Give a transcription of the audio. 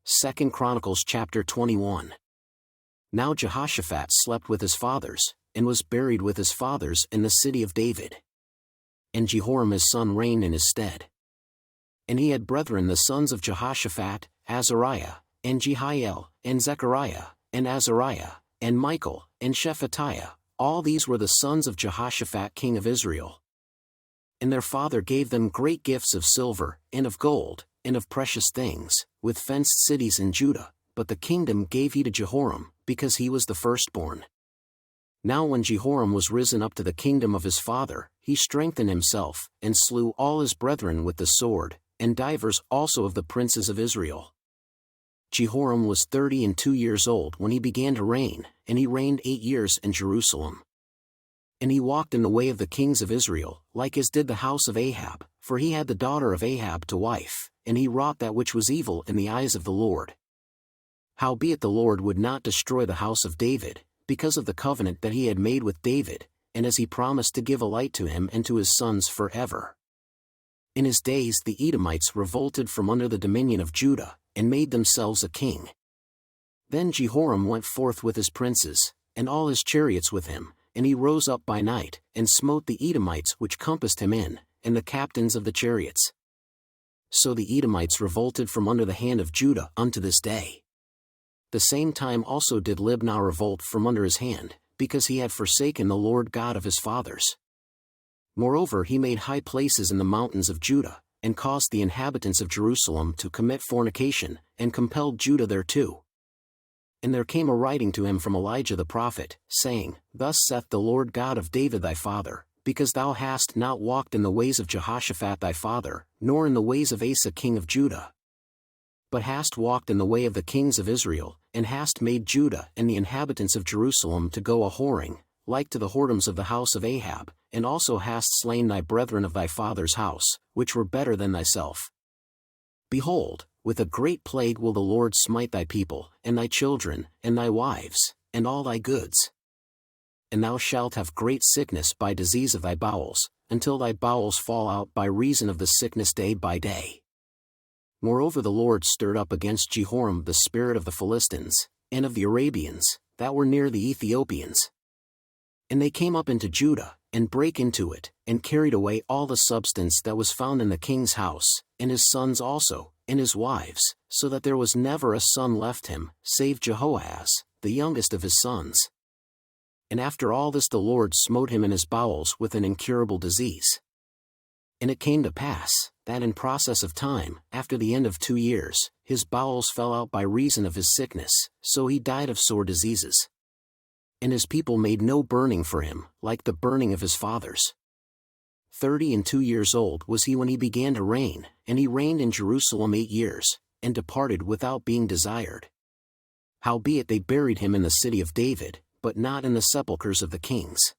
2 Chronicles chapter 21. Now Jehoshaphat slept with his fathers, and was buried with his fathers in the city of David. And Jehoram his son reigned in his stead. And he had brethren the sons of Jehoshaphat, Azariah, and Jehiel, and Zechariah, and Azariah, and Michael, and Shephatiah. All these were the sons of Jehoshaphat king of Israel. And their father gave them great gifts of silver, and of gold, and of precious things, with fenced cities in Judah, but the kingdom gave he to Jehoram, because he was the firstborn. Now when Jehoram was risen up to the kingdom of his father, he strengthened himself, and slew all his brethren with the sword, and divers also of the princes of Israel. Jehoram was 32 years old when he began to reign, and he reigned 8 years in Jerusalem. And he walked in the way of the kings of Israel, like as did the house of Ahab, for he had the daughter of Ahab to wife, and he wrought that which was evil in the eyes of the Lord. Howbeit the Lord would not destroy the house of David, because of the covenant that he had made with David, and as he promised to give a light to him and to his sons forever. In his days the Edomites revolted from under the dominion of Judah, and made themselves a king. Then Jehoram went forth with his princes, and all his chariots with him, and he rose up by night, and smote the Edomites which compassed him in, and the captains of the chariots. So the Edomites revolted from under the hand of Judah unto this day. The same time also did Libnah revolt from under his hand, because he had forsaken the Lord God of his fathers. Moreover he made high places in the mountains of Judah, and caused the inhabitants of Jerusalem to commit fornication, and compelled Judah thereto. And there came a writing to him from Elijah the prophet, saying, Thus saith the Lord God of David thy father, because thou hast not walked in the ways of Jehoshaphat thy father, nor in the ways of Asa king of Judah, but hast walked in the way of the kings of Israel, and hast made Judah and the inhabitants of Jerusalem to go a-whoring, like to the whoredoms of the house of Ahab, and also hast slain thy brethren of thy father's house, which were better than thyself. Behold, with a great plague will the Lord smite thy people, and thy children, and thy wives, and all thy goods. And thou shalt have great sickness by disease of thy bowels, until thy bowels fall out by reason of the sickness day by day. Moreover the Lord stirred up against Jehoram the spirit of the Philistines, and of the Arabians, that were near the Ethiopians. And they came up into Judah, and brake into it, and carried away all the substance that was found in the king's house, and his sons also, and his wives, so that there was never a son left him, save Jehoahaz, the youngest of his sons. And after all this the Lord smote him in his bowels with an incurable disease. And it came to pass, that in process of time, after the end of 2 years, his bowels fell out by reason of his sickness, so he died of sore diseases. And his people made no burning for him, like the burning of his fathers. 32 years old was he when he began to reign, and he reigned in Jerusalem 8 years, and departed without being desired. Howbeit they buried him in the city of David, but not in the sepulchres of the kings.